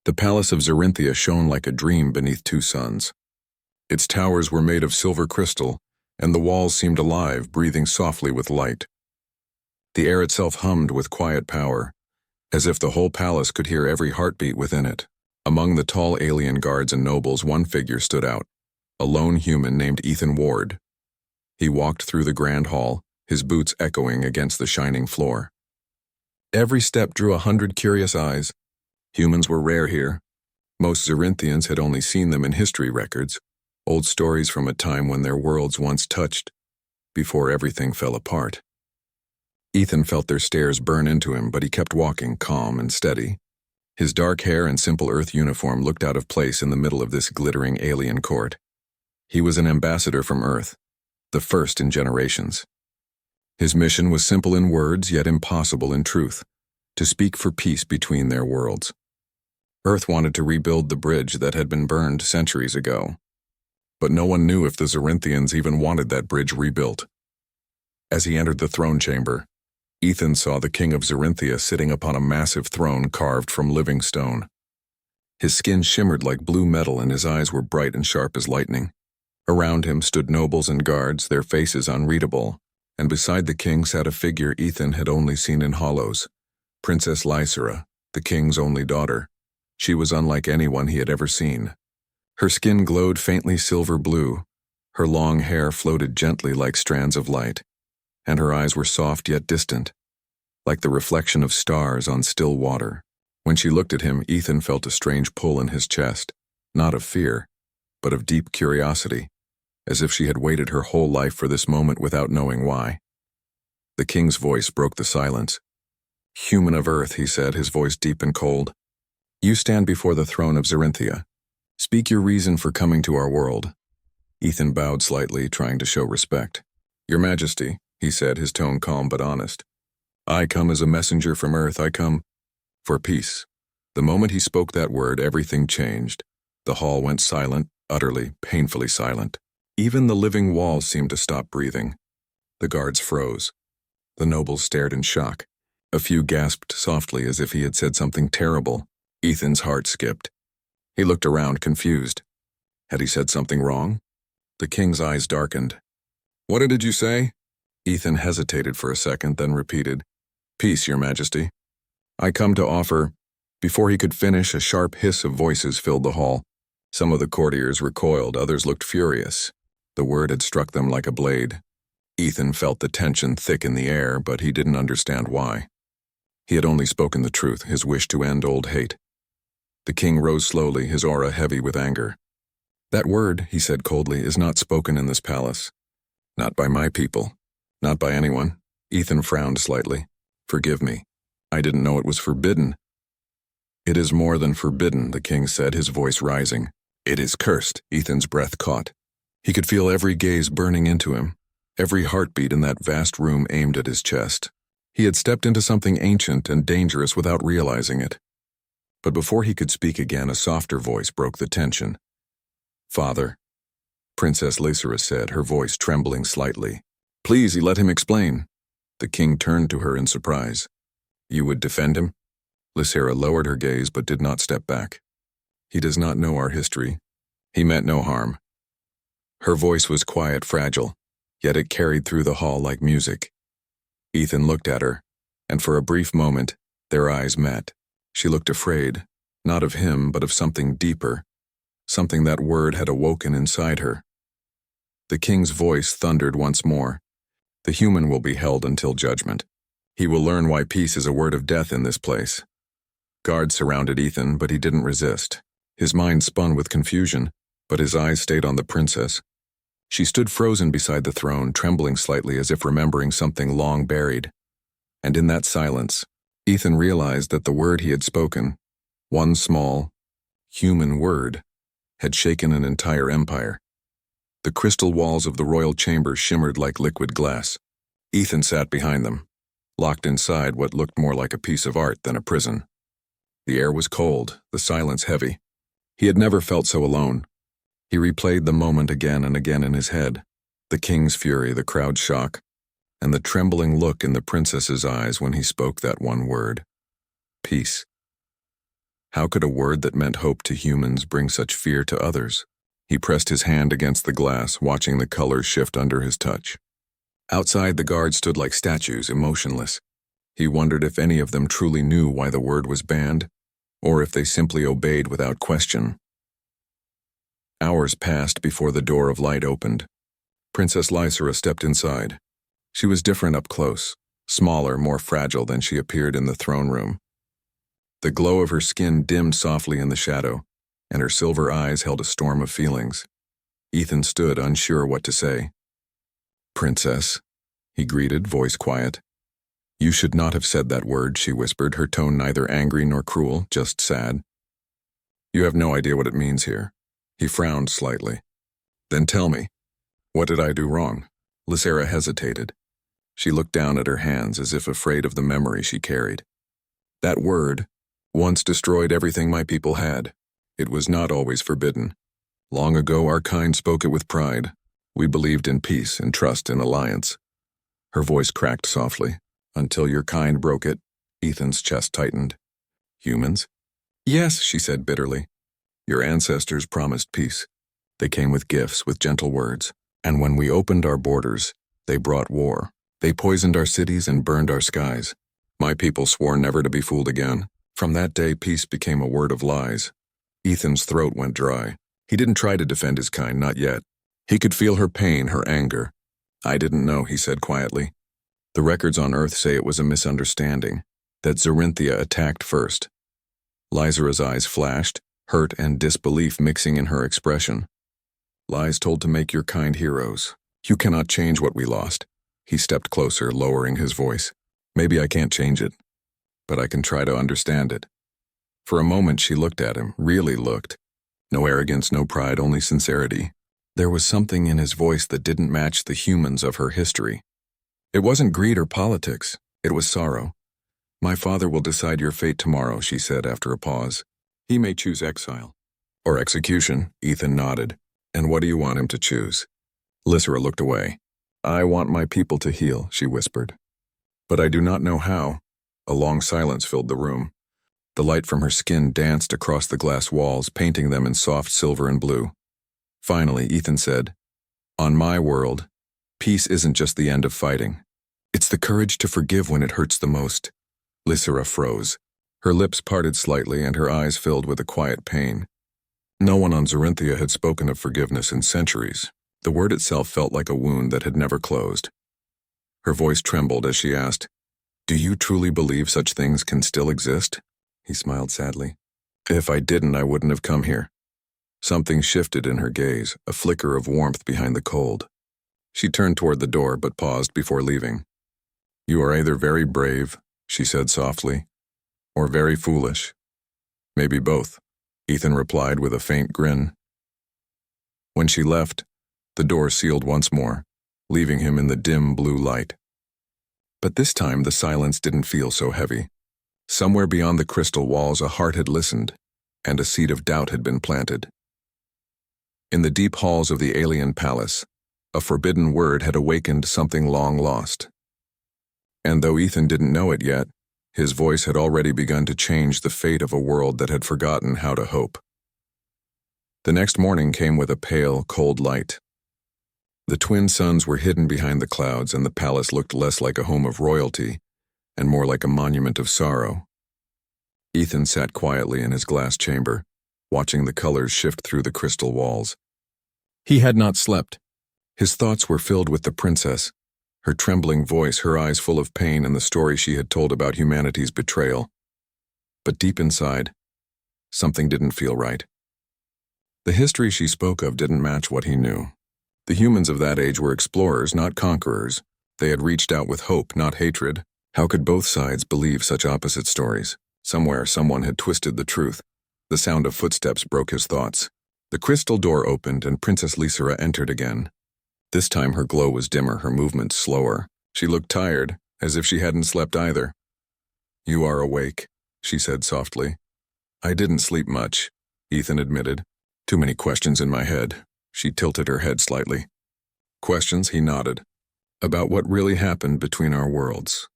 The palace of Zerinthia shone like a dream beneath two suns. Its towers were made of silver crystal, and the walls seemed alive, breathing softly with light. The air itself hummed with quiet power, as if the whole palace could hear every heartbeat within it. Among the tall alien guards and nobles, one figure stood out, a lone human named Ethan Ward. He walked through the grand hall, his boots echoing against the shining floor. Every step drew 100 curious eyes. Humans were rare here. Most Zerinthians had only seen them in history records, old stories from a time when their worlds once touched, before everything fell apart. Ethan felt their stares burn into him, but he kept walking, calm and steady. His dark hair and simple Earth uniform looked out of place in the middle of this glittering alien court. He was an ambassador from Earth, the first in generations. His mission was simple in words, yet impossible in truth, to speak for peace between their worlds. Earth wanted to rebuild the bridge that had been burned centuries ago, but no one knew if the Zerinthians even wanted that bridge rebuilt. As he entered the throne chamber, Ethan saw the king of Zerinthia sitting upon a massive throne carved from living stone. His skin shimmered like blue metal and his eyes were bright and sharp as lightning. Around him stood nobles and guards, their faces unreadable, and beside the king sat a figure Ethan had only seen in hollows, Princess Lysera, the king's only daughter. She was unlike anyone he had ever seen. Her skin glowed faintly silver blue, her long hair floated gently like strands of light, and her eyes were soft yet distant, like the reflection of stars on still water. When she looked at him, Ethan felt a strange pull in his chest, not of fear, but of deep curiosity, as if she had waited her whole life for this moment without knowing why. The king's voice broke the silence. "Human of Earth," he said, his voice deep and cold. "You stand before the throne of Zerinthia. Speak your reason for coming to our world." Ethan bowed slightly, trying to show respect. "Your Majesty," he said, his tone calm but honest. "I come as a messenger from Earth. I come for peace." The moment he spoke that word, everything changed. The hall went silent, utterly, painfully silent. Even the living walls seemed to stop breathing. The guards froze. The nobles stared in shock. A few gasped softly as if he had said something terrible. Ethan's heart skipped. He looked around, confused. Had he said something wrong? The king's eyes darkened. "What did you say?" Ethan hesitated for a second, then repeated, "Peace, Your Majesty. I come to offer—" Before he could finish, a sharp hiss of voices filled the hall. Some of the courtiers recoiled, others looked furious. The word had struck them like a blade. Ethan felt the tension thick in the air, but he didn't understand why. He had only spoken the truth, his wish to end old hate. The king rose slowly, his aura heavy with anger. "That word," he said coldly, "is not spoken in this palace. Not by my people. Not by anyone." Ethan frowned slightly. "Forgive me. I didn't know it was forbidden." "It is more than forbidden," the king said, his voice rising. "It is cursed." Ethan's breath caught. He could feel every gaze burning into him, every heartbeat in that vast room aimed at his chest. He had stepped into something ancient and dangerous without realizing it. But before he could speak again, a softer voice broke the tension. "Father," Princess Lysera said, her voice trembling slightly. "Please, let him explain." The king turned to her in surprise. "You would defend him?" Lysera lowered her gaze but did not step back. "He does not know our history. He meant no harm." Her voice was quiet, fragile, yet it carried through the hall like music. Ethan looked at her, and for a brief moment, their eyes met. She looked afraid, not of him, but of something deeper, something that word had awoken inside her. The king's voice thundered once more. "The human will be held until judgment. He will learn why peace is a word of death in this place." Guards surrounded Ethan, but he didn't resist. His mind spun with confusion, but his eyes stayed on the princess. She stood frozen beside the throne, trembling slightly as if remembering something long buried. And in that silence, Ethan realized that the word he had spoken, one small, human word, had shaken an entire empire. The crystal walls of the royal chamber shimmered like liquid glass. Ethan sat behind them, locked inside what looked more like a piece of art than a prison. The air was cold, the silence heavy. He had never felt so alone. He replayed the moment again and again in his head, the king's fury, the crowd's shock, and the trembling look in the princess's eyes when he spoke that one word. Peace. How could a word that meant hope to humans bring such fear to others? He pressed his hand against the glass, watching the colors shift under his touch. Outside, the guards stood like statues, emotionless. He wondered if any of them truly knew why the word was banned, or if they simply obeyed without question. Hours passed before the door of light opened. Princess Lysera stepped inside. She was different up close, smaller, more fragile than she appeared in the throne room. The glow of her skin dimmed softly in the shadow, and her silver eyes held a storm of feelings. Ethan stood, unsure what to say. "Princess," he greeted, voice quiet. "You should not have said that word," she whispered, her tone neither angry nor cruel, just sad. "You have no idea what it means here." He frowned slightly. "Then tell me, what did I do wrong?" Lysera hesitated. She looked down at her hands as if afraid of the memory she carried. "That word once destroyed everything my people had. It was not always forbidden. Long ago our kind spoke it with pride. We believed in peace and trust in alliance." Her voice cracked softly. "Until your kind broke it." Ethan's chest tightened. "Humans?" "Yes," she said bitterly. "Your ancestors promised peace. They came with gifts, with gentle words. And when we opened our borders, they brought war. They poisoned our cities and burned our skies. My people swore never to be fooled again. From that day, peace became a word of lies." Ethan's throat went dry. He didn't try to defend his kind, not yet. He could feel her pain, her anger. "I didn't know," he said quietly. "The records on Earth say it was a misunderstanding, that Zorinthia attacked first." Lysera's eyes flashed, hurt and disbelief mixing in her expression. "Lies told to make your kind heroes. You cannot change what we lost." He stepped closer, lowering his voice. "Maybe I can't change it, but I can try to understand it." For a moment she looked at him, really looked. No arrogance, no pride, only sincerity. There was something in his voice that didn't match the humans of her history. It wasn't greed or politics, it was sorrow. "My father will decide your fate tomorrow," she said after a pause. "He may choose exile." "Or execution," Ethan nodded. "And what do you want him to choose?" Lysera looked away. "I want my people to heal," she whispered. "But I do not know how." A long silence filled the room. The light from her skin danced across the glass walls, painting them in soft silver and blue. Finally, Ethan said, "On my world, peace isn't just the end of fighting. It's the courage to forgive when it hurts the most." Lysera froze. Her lips parted slightly and her eyes filled with a quiet pain. No one on Zorinthia had spoken of forgiveness in centuries. The word itself felt like a wound that had never closed. Her voice trembled as she asked, "Do you truly believe such things can still exist?" He smiled sadly. "If I didn't, I wouldn't have come here." Something shifted in her gaze, a flicker of warmth behind the cold. She turned toward the door but paused before leaving. "You are either very brave," she said softly, "or very foolish." "Maybe both," Ethan replied with a faint grin. When she left, the door sealed once more, leaving him in the dim blue light. But this time the silence didn't feel so heavy. Somewhere beyond the crystal walls a heart had listened, and a seed of doubt had been planted. In the deep halls of the alien palace, a forbidden word had awakened something long lost. And though Ethan didn't know it yet, his voice had already begun to change the fate of a world that had forgotten how to hope. The next morning came with a pale, cold light. The twin suns were hidden behind the clouds, and the palace looked less like a home of royalty and more like a monument of sorrow. Ethan sat quietly in his glass chamber, watching the colors shift through the crystal walls. He had not slept. His thoughts were filled with the princess, her trembling voice, her eyes full of pain, and the story she had told about humanity's betrayal. But deep inside, something didn't feel right. The history she spoke of didn't match what he knew. The humans of that age were explorers, not conquerors. They had reached out with hope, not hatred. How could both sides believe such opposite stories? Somewhere, someone had twisted the truth. The sound of footsteps broke his thoughts. The crystal door opened and Princess Lysera entered again. This time her glow was dimmer, her movements slower. She looked tired, as if she hadn't slept either. "You are awake," she said softly. "I didn't sleep much," Ethan admitted. "Too many questions in my head." She tilted her head slightly. "Questions?" He nodded. "About what really happened between our worlds.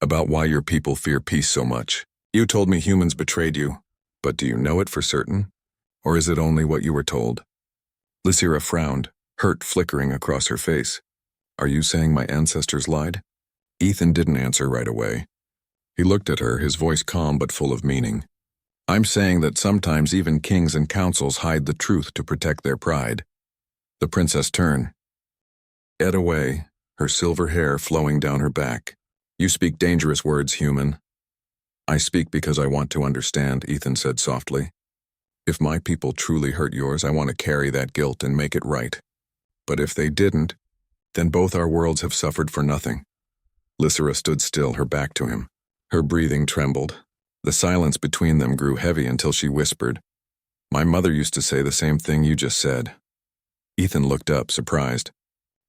About why your people fear peace so much. You told me humans betrayed you. But do you know it for certain? Or is it only what you were told? Lysira frowned, hurt flickering across her face. Are you saying my ancestors lied? Ethan didn't answer right away. He looked at her, his voice calm but full of meaning. I'm saying that sometimes even kings and councils hide the truth to protect their pride. The princess turned. Ed away, her silver hair flowing down her back. You speak dangerous words, human. I speak because I want to understand, Ethan said softly. If my people truly hurt yours, I want to carry that guilt and make it right. But if they didn't, then both our worlds have suffered for nothing. Lysira stood still, her back to him. Her breathing trembled. The silence between them grew heavy until she whispered, My mother used to say the same thing you just said. Ethan looked up, surprised.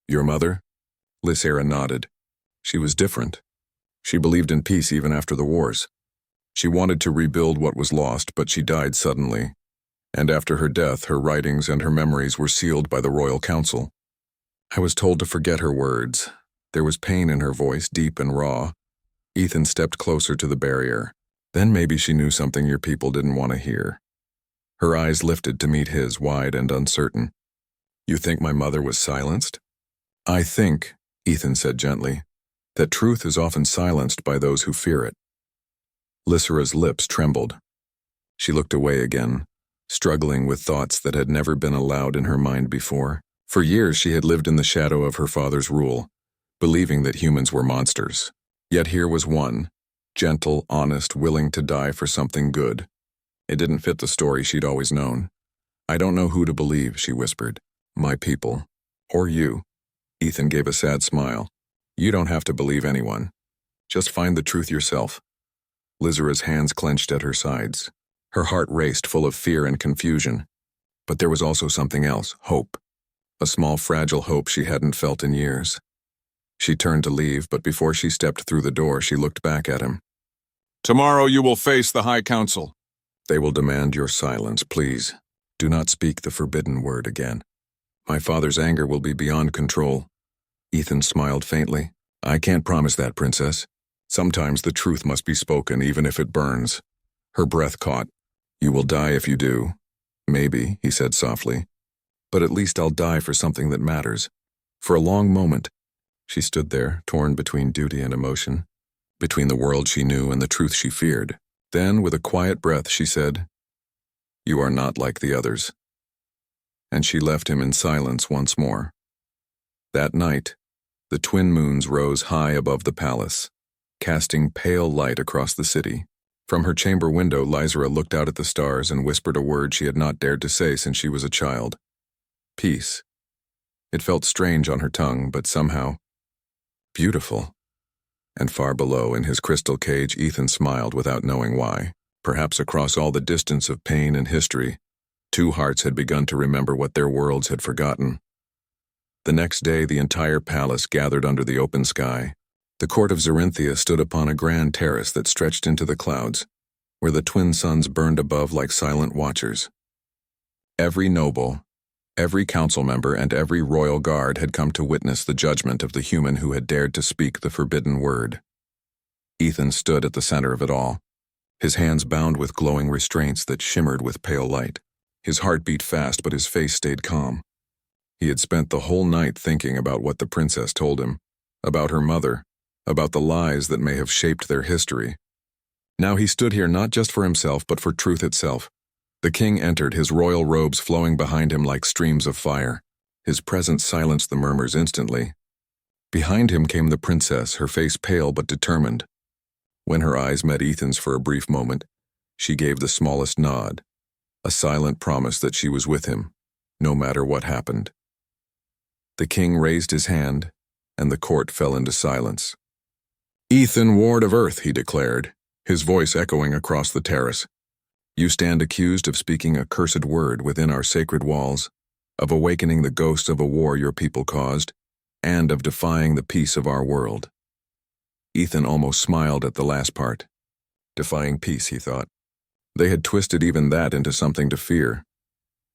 Your mother? Lysira nodded. She was different. She believed in peace even after the wars. She wanted to rebuild what was lost, but she died suddenly. And after her death, her writings and her memories were sealed by the Royal Council. I was told to forget her words. There was pain in her voice, deep and raw. Ethan stepped closer to the barrier. Then maybe she knew something your people didn't want to hear. Her eyes lifted to meet his, wide and uncertain. You think my mother was silenced? I think, Ethan said gently, that truth is often silenced by those who fear it. Lysira's lips trembled. She looked away again, struggling with thoughts that had never been allowed in her mind before. For years she had lived in the shadow of her father's rule, believing that humans were monsters. Yet here was one, gentle, honest, willing to die for something good. It didn't fit the story she'd always known. I don't know who to believe, she whispered. My people. Or you. Ethan gave a sad smile. You don't have to believe anyone. Just find the truth yourself. Lysira's hands clenched at her sides. Her heart raced, full of fear and confusion. But there was also something else, hope. A small, fragile hope she hadn't felt in years. She turned to leave, but before she stepped through the door, she looked back at him. Tomorrow you will face the High Council. They will demand your silence, please. Do not speak the forbidden word again. My father's anger will be beyond control. Ethan smiled faintly. I can't promise that, Princess. Sometimes the truth must be spoken, even if it burns. Her breath caught. You will die if you do. Maybe, he said softly. But at least I'll die for something that matters. For a long moment, she stood there, torn between duty and emotion, between the world she knew and the truth she feared. Then, with a quiet breath, she said, You are not like the others. And she left him in silence once more. That night, the twin moons rose high above the palace, casting pale light across the city. From her chamber window, Lysira looked out at the stars and whispered a word she had not dared to say since she was a child. Peace. It felt strange on her tongue, but somehow beautiful. And far below, in his crystal cage, Ethan smiled without knowing why. Perhaps across all the distance of pain and history, two hearts had begun to remember what their worlds had forgotten. The next day, the entire palace gathered under the open sky. The court of Zerinthia stood upon a grand terrace that stretched into the clouds, where the twin suns burned above like silent watchers. Every noble, every council member, and every royal guard had come to witness the judgment of the human who had dared to speak the forbidden word. Ethan stood at the center of it all, his hands bound with glowing restraints that shimmered with pale light. His heart beat fast, but his face stayed calm. He had spent the whole night thinking about what the princess told him, about her mother, about the lies that may have shaped their history. Now he stood here not just for himself, but for truth itself. The king entered, his royal robes flowing behind him like streams of fire. His presence silenced the murmurs instantly. Behind him came the princess, her face pale but determined. When her eyes met Ethan's for a brief moment, she gave the smallest nod, a silent promise that she was with him, no matter what happened. The king raised his hand, and the court fell into silence. Ethan, Ward of Earth, he declared, his voice echoing across the terrace. You stand accused of speaking a cursed word within our sacred walls, of awakening the ghosts of a war your people caused, and of defying the peace of our world. Ethan almost smiled at the last part. Defying peace, he thought. They had twisted even that into something to fear.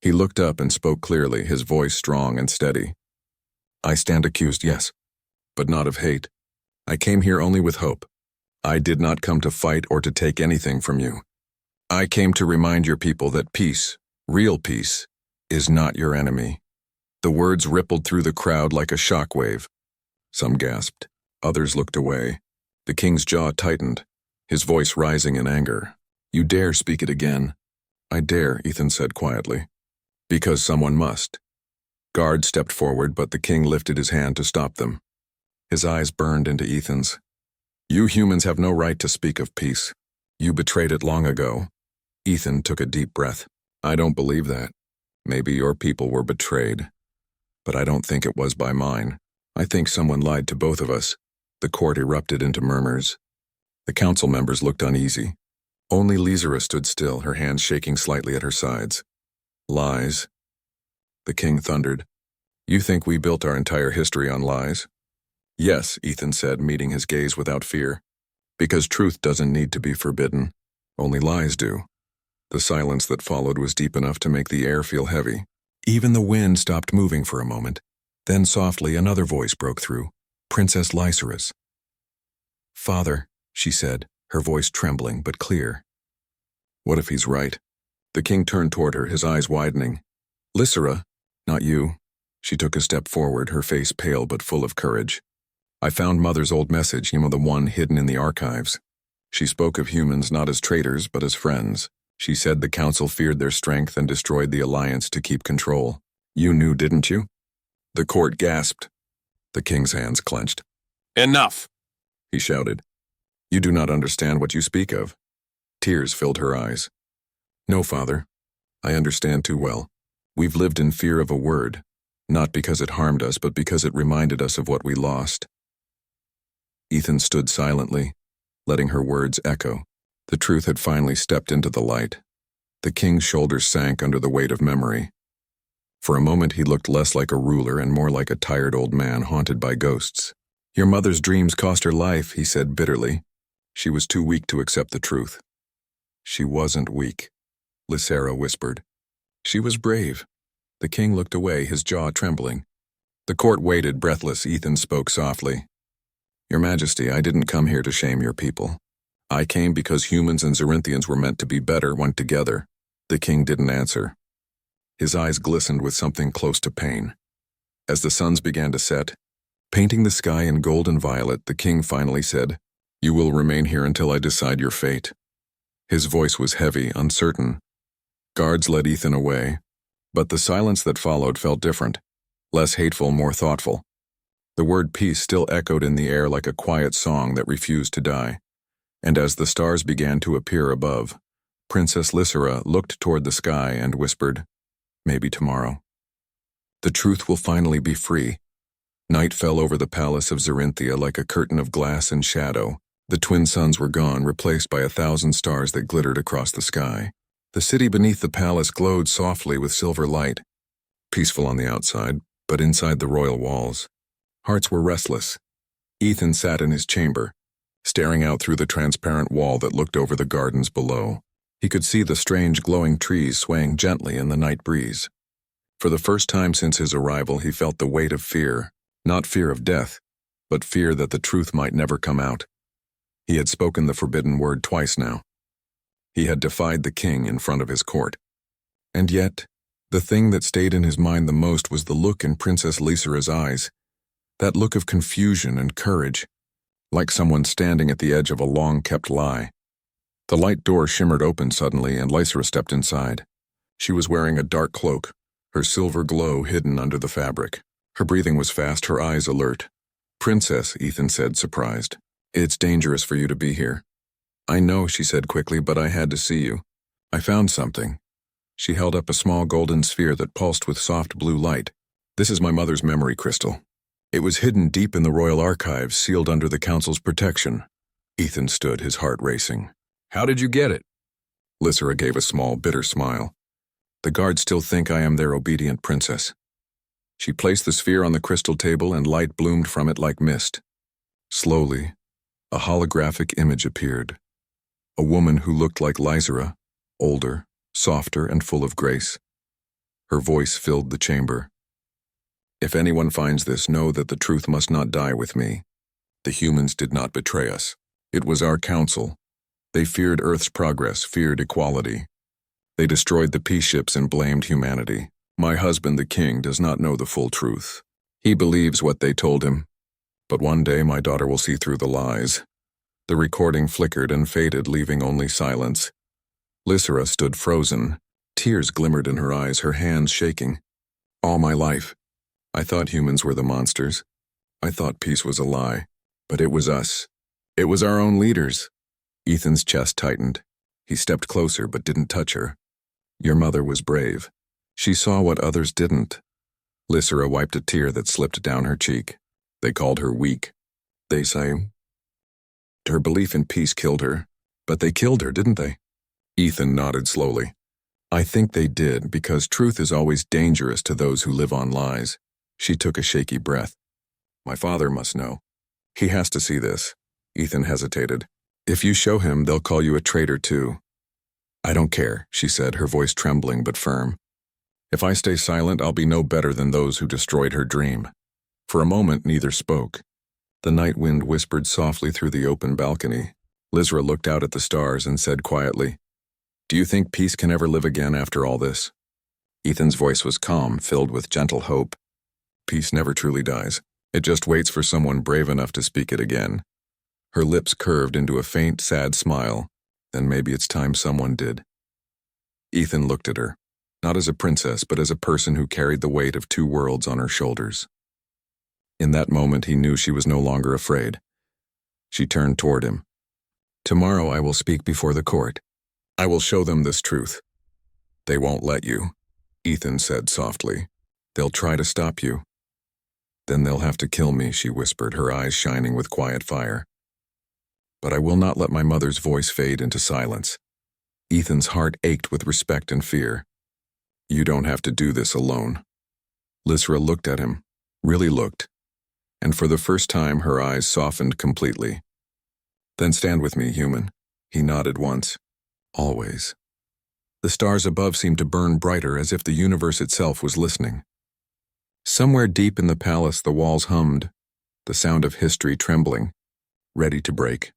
He looked up and spoke clearly, his voice strong and steady. I stand accused, yes, but not of hate. I came here only with hope. I did not come to fight or to take anything from you. I came to remind your people that peace, real peace, is not your enemy. The words rippled through the crowd like a shockwave. Some gasped. Others looked away. The king's jaw tightened, his voice rising in anger. You dare speak it again? I dare, Ethan said quietly. Because someone must. Guards stepped forward, but the king lifted his hand to stop them. His eyes burned into Ethan's. You humans have no right to speak of peace. You betrayed it long ago. Ethan took a deep breath. I don't believe that. Maybe your people were betrayed. But I don't think it was by mine. I think someone lied to both of us. The court erupted into murmurs. The council members looked uneasy. Only Lysera stood still, her hands shaking slightly at her sides. Lies. The king thundered. You think we built our entire history on lies? Yes, Ethan said, meeting his gaze without fear. Because truth doesn't need to be forbidden. Only lies do. The silence that followed was deep enough to make the air feel heavy. Even the wind stopped moving for a moment. Then softly another voice broke through. Princess Lysera's. Father, she said, her voice trembling but clear. What if he's right? The king turned toward her, his eyes widening. Lysera, not you. She took a step forward, her face pale but full of courage. I found Mother's old message, the one hidden in the archives. She spoke of humans not as traitors but as friends. She said the council feared their strength and destroyed the alliance to keep control. You knew, didn't you? The court gasped. The king's hands clenched. Enough! He shouted. You do not understand what you speak of. Tears filled her eyes. No, father. I understand too well. We've lived in fear of a word, not because it harmed us, but because it reminded us of what we lost. Ethan stood silently, letting her words echo. The truth had finally stepped into the light. The king's shoulders sank under the weight of memory. For a moment he looked less like a ruler and more like a tired old man haunted by ghosts. Your mother's dreams cost her life, he said bitterly. She was too weak to accept the truth. She wasn't weak, Lysera whispered. She was brave. The king looked away, his jaw trembling. The court waited, breathless. Ethan spoke softly. Your Majesty, I didn't come here to shame your people. I came because humans and Zarinthians were meant to be better when together. The king didn't answer. His eyes glistened with something close to pain. As the suns began to set, painting the sky in gold and violet, the king finally said, You will remain here until I decide your fate. His voice was heavy, uncertain. Guards led Ethan away, but the silence that followed felt different, less hateful, more thoughtful. The word peace still echoed in the air like a quiet song that refused to die. And as the stars began to appear above, Princess Lysera looked toward the sky and whispered, Maybe tomorrow. The truth will finally be free. Night fell over the palace of Zarinthia like a curtain of glass and shadow. The twin suns were gone, replaced by 1,000 stars that glittered across the sky. The city beneath the palace glowed softly with silver light, peaceful on the outside, but inside the royal walls. Hearts were restless. Ethan sat in his chamber, staring out through the transparent wall that looked over the gardens below. He could see the strange glowing trees swaying gently in the night breeze. For the first time since his arrival, he felt the weight of fear, not fear of death, but fear that the truth might never come out. He had spoken the forbidden word twice now. He had defied the king in front of his court. And yet, the thing that stayed in his mind the most was the look in Princess Lysera's eyes, that look of confusion and courage, like someone standing at the edge of a long-kept lie. The light door shimmered open suddenly, and Lysera stepped inside. She was wearing a dark cloak, her silver glow hidden under the fabric. Her breathing was fast, her eyes alert. Princess, Ethan said, surprised. It's dangerous for you to be here. I know, she said quickly, but I had to see you. I found something. She held up a small golden sphere that pulsed with soft blue light. This is my mother's memory crystal. It was hidden deep in the royal archives, sealed under the council's protection. Ethan stood, his heart racing. How did you get it? Lysera gave a small, bitter smile. The guards still think I am their obedient princess. She placed the sphere on the crystal table, and light bloomed from it like mist. Slowly, a holographic image appeared. A woman who looked like Lysera, older, softer, and full of grace. Her voice filled the chamber. If anyone finds this, know that the truth must not die with me. The humans did not betray us. It was our council, They feared Earth's progress, feared equality. They destroyed the peace ships and blamed humanity. My husband, the king, does not know the full truth. He believes what they told him. But one day my daughter will see through the lies. The recording flickered and faded, leaving only silence. Lysera stood frozen. Tears glimmered in her eyes, her hands shaking. All my life, I thought humans were the monsters. I thought peace was a lie. But it was us. It was our own leaders. Ethan's chest tightened. He stepped closer but didn't touch her. Your mother was brave. She saw what others didn't. Lysera wiped a tear that slipped down her cheek. They called her weak. They say her belief in peace killed her. But they killed her, didn't they? Ethan nodded slowly. I think they did, because truth is always dangerous to those who live on lies. She took a shaky breath. My father must know. He has to see this. Ethan hesitated. If you show him, they'll call you a traitor too. I don't care, she said, her voice trembling but firm. If I stay silent, I'll be no better than those who destroyed her dream. For a moment, neither spoke. The night wind whispered softly through the open balcony. Lysera looked out at the stars and said quietly, Do you think peace can ever live again after all this? Ethan's voice was calm, filled with gentle hope. Peace never truly dies. It just waits for someone brave enough to speak it again. Her lips curved into a faint, sad smile. Then maybe it's time someone did. Ethan looked at her, not as a princess, but as a person who carried the weight of two worlds on her shoulders. In that moment, he knew she was no longer afraid. She turned toward him. Tomorrow I will speak before the court. I will show them this truth. They won't let you, Ethan said softly. They'll try to stop you. Then they'll have to kill me, she whispered, her eyes shining with quiet fire. But I will not let my mother's voice fade into silence. Ethan's heart ached with respect and fear. You don't have to do this alone. Lysera looked at him, really looked, and for the first time her eyes softened completely. Then stand with me, human. He nodded once. Always. The stars above seemed to burn brighter, as if the universe itself was listening. Somewhere deep in the palace the walls hummed, the sound of history trembling, ready to break.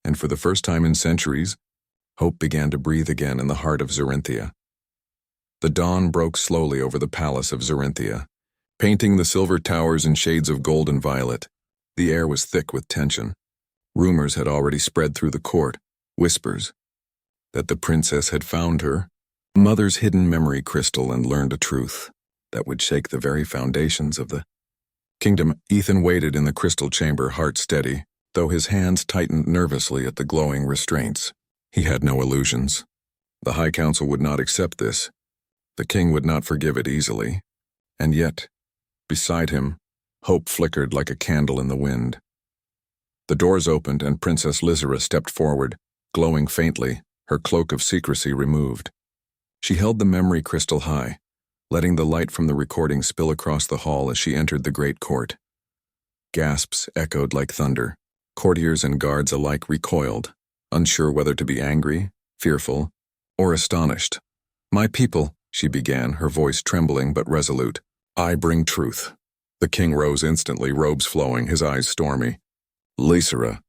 And for the first time in centuries, hope began to breathe again in the heart of Zorinthia. The dawn broke slowly over the palace of Zorinthia, painting the silver towers in shades of gold and violet. The air was thick with tension. Rumors had already spread through the court, whispers, that the princess had found her mother's hidden memory crystal and learned a truth that would shake the very foundations of the kingdom. Ethan waited in the crystal chamber, heart steady, though his hands tightened nervously at the glowing restraints. He had no illusions. The High Council would not accept this. The king would not forgive it easily. And yet, beside him, hope flickered like a candle in the wind. The doors opened and Princess Lysera stepped forward, glowing faintly, her cloak of secrecy removed. She held the memory crystal high, letting the light from the recording spill across the hall as she entered the great court. Gasps echoed like thunder. Courtiers and guards alike recoiled, unsure whether to be angry, fearful, or astonished. My people, she began, her voice trembling but resolute. I bring truth. The king rose instantly, robes flowing, his eyes stormy. Lysera,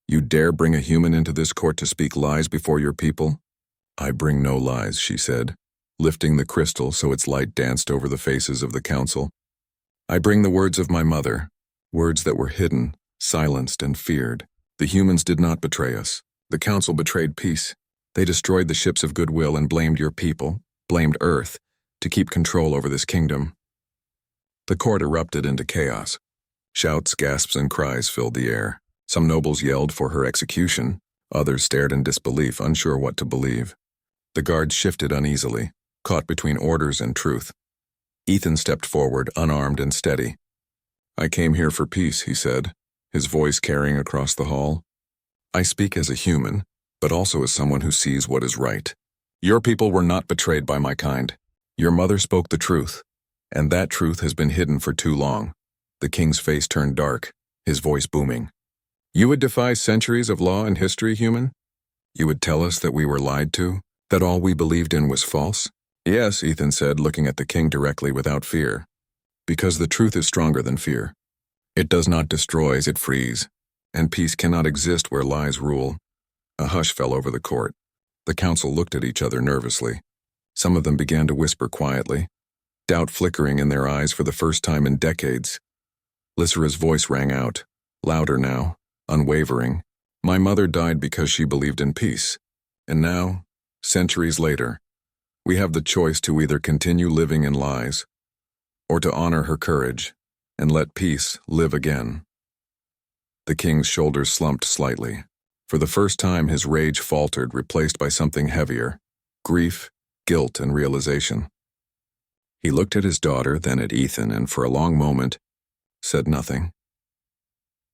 you dare bring a human into this court to speak lies before your people? I bring no lies, she said, lifting the crystal so its light danced over the faces of the council. I bring the words of my mother, words that were hidden, silenced, and feared. The humans did not betray us. The council betrayed peace. They destroyed the ships of goodwill and blamed your people, blamed Earth, to keep control over this kingdom. The court erupted into chaos. Shouts, gasps, and cries filled the air. Some nobles yelled for her execution. Others stared in disbelief, unsure what to believe. The guards shifted uneasily, caught between orders and truth. Ethan stepped forward, unarmed and steady. I came here for peace, he said, his voice carrying across the hall. I speak as a human, but also as someone who sees what is right. Your people were not betrayed by my kind. Your mother spoke the truth, and that truth has been hidden for too long. The king's face turned dark, his voice booming. You would defy centuries of law and history, human? You would tell us that we were lied to, that all we believed in was false? Yes, Ethan said, looking at the king directly without fear. Because the truth is stronger than fear. It does not destroy, it frees, and peace cannot exist where lies rule. A hush fell over the court. The council looked at each other nervously. Some of them began to whisper quietly, doubt flickering in their eyes for the first time in decades. Lysera's voice rang out, louder now, unwavering. My mother died because she believed in peace. And now, centuries later, we have the choice to either continue living in lies or to honor her courage and let peace live again. The king's shoulders slumped slightly. For the first time, his rage faltered, replaced by something heavier, grief, guilt, and realization. He looked at his daughter, then at Ethan, and for a long moment, said nothing.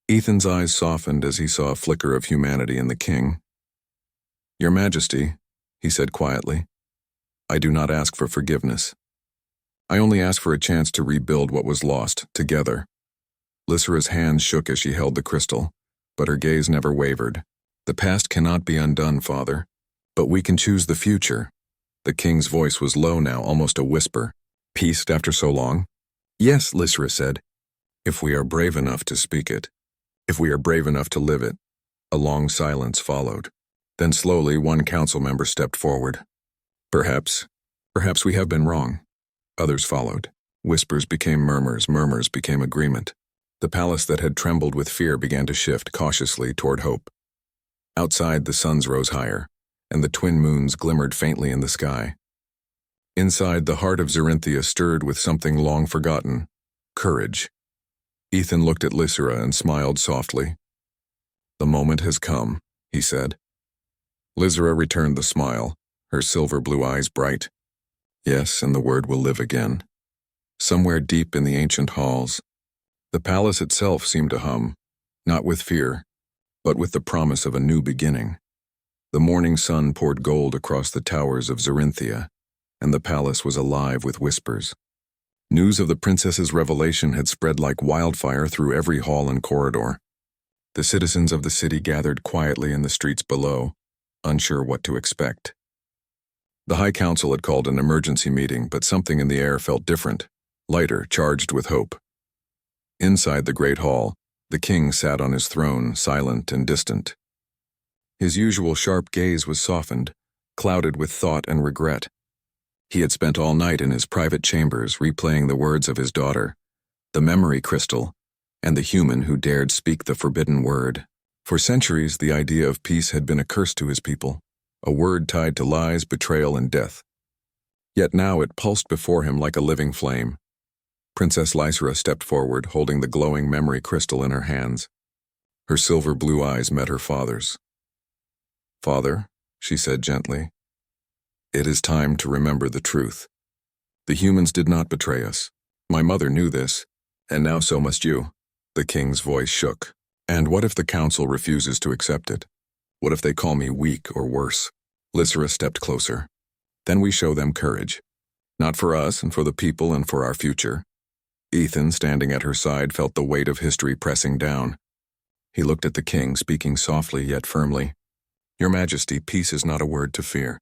Ethan's eyes softened as he saw a flicker of humanity in the king. Your Majesty, he said quietly, I do not ask for forgiveness. I only ask for a chance to rebuild what was lost, together. Lysera's hands shook as she held the crystal, but her gaze never wavered. The past cannot be undone, Father, but we can choose the future. The king's voice was low now, almost a whisper. Peace after so long? Yes, Lysera said, if we are brave enough to speak it, if we are brave enough to live it. A long silence followed. Then slowly one council member stepped forward. Perhaps we have been wrong. Others followed. Whispers became murmurs, murmurs became agreement. The palace that had trembled with fear began to shift cautiously toward hope. Outside, the suns rose higher, and the twin moons glimmered faintly in the sky. Inside, the heart of Zerinthia stirred with something long forgotten, courage. Ethan looked at Lysera and smiled softly. The moment has come, he said. Lysera returned the smile, her silver blue eyes bright. Yes, and the word will live again. Somewhere deep in the ancient halls, the palace itself seemed to hum, not with fear, but with the promise of a new beginning. The morning sun poured gold across the towers of Zerinthia, and the palace was alive with whispers. News of the princess's revelation had spread like wildfire through every hall and corridor. The citizens of the city gathered quietly in the streets below, unsure what to expect. The High Council had called an emergency meeting, but something in the air felt different, lighter, charged with hope. Inside the great hall, the king sat on his throne, silent and distant. His usual sharp gaze was softened, clouded with thought and regret. He had spent all night in his private chambers replaying the words of his daughter, the memory crystal, and the human who dared speak the forbidden word. For centuries, the idea of peace had been a curse to his people, a word tied to lies, betrayal, and death. Yet now it pulsed before him like a living flame. Princess Lysera stepped forward, holding the glowing memory crystal in her hands. Her silver blue eyes met her father's. Father, she said gently, it is time to remember the truth. The humans did not betray us. My mother knew this, and now so must you. The king's voice shook. And what if the council refuses to accept it? What if they call me weak or worse? Lysera stepped closer. Then we show them courage. Not for us and for the people and for our future. Ethan, standing at her side, felt the weight of history pressing down. He looked at the king, speaking softly yet firmly. Your Majesty, peace is not a word to fear.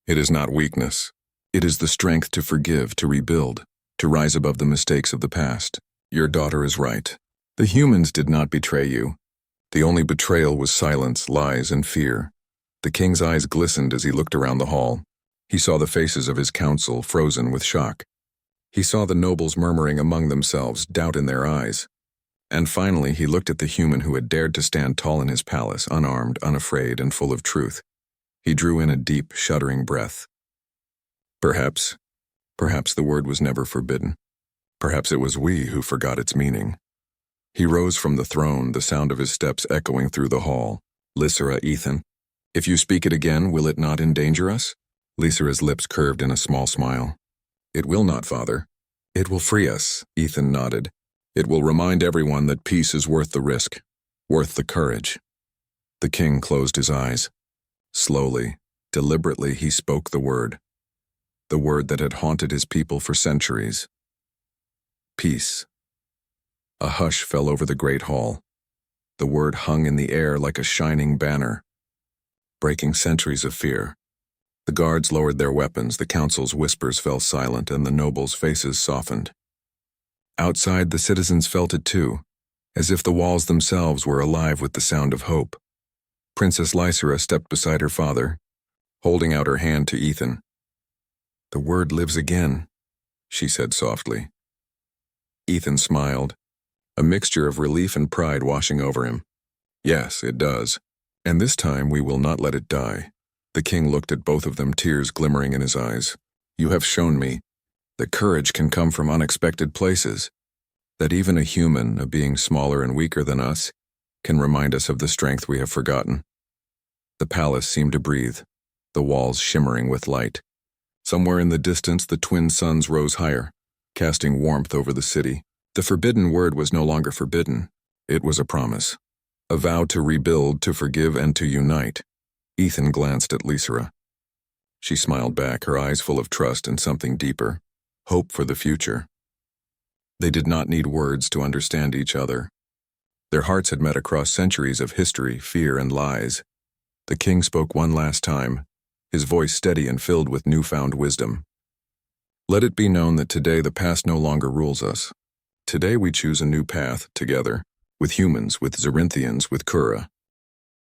It is not weakness. It is the strength to forgive, to rebuild, to rise above the mistakes of the past. Your daughter is right. The humans did not betray you. The only betrayal was silence, lies, and fear. The king's eyes glistened as he looked around the hall. He saw the faces of his council frozen with shock. He saw the nobles murmuring among themselves, doubt in their eyes. And finally, he looked at the human who had dared to stand tall in his palace, unarmed, unafraid, and full of truth. He drew in a deep, shuddering breath. Perhaps the word was never forbidden. Perhaps it was we who forgot its meaning. He rose from the throne, the sound of his steps echoing through the hall. Lysera, Ethan, if you speak it again, will it not endanger us? Lysera's lips curved in a small smile. It will not, Father. It will free us, Ethan nodded. It will remind everyone that peace is worth the risk, worth the courage. The king closed his eyes. Slowly, deliberately, he spoke the word that had haunted his people for centuries. Peace. A hush fell over the great hall. The word hung in the air like a shining banner, breaking centuries of fear. The guards lowered their weapons, the council's whispers fell silent, and the nobles' faces softened. Outside, the citizens felt it too, as if the walls themselves were alive with the sound of hope. Princess Lysera stepped beside her father, holding out her hand to Ethan. "The word lives again," she said softly. Ethan smiled, a mixture of relief and pride washing over him. "Yes, it does. And this time we will not let it die." The king looked at both of them, tears glimmering in his eyes. "You have shown me that courage can come from unexpected places, that even a human, a being smaller and weaker than us, can remind us of the strength we have forgotten." The palace seemed to breathe, the walls shimmering with light. Somewhere in the distance, the twin suns rose higher, casting warmth over the city. The forbidden word was no longer forbidden. It was a promise, a vow to rebuild, to forgive, and to unite. Ethan glanced at Lysera. She smiled back, her eyes full of trust and something deeper, hope for the future. They did not need words to understand each other. Their hearts had met across centuries of history, fear, and lies. The king spoke one last time, his voice steady and filled with newfound wisdom. "Let it be known that today the past no longer rules us. Today we choose a new path, together, with humans, with Zerinthians, with Kura.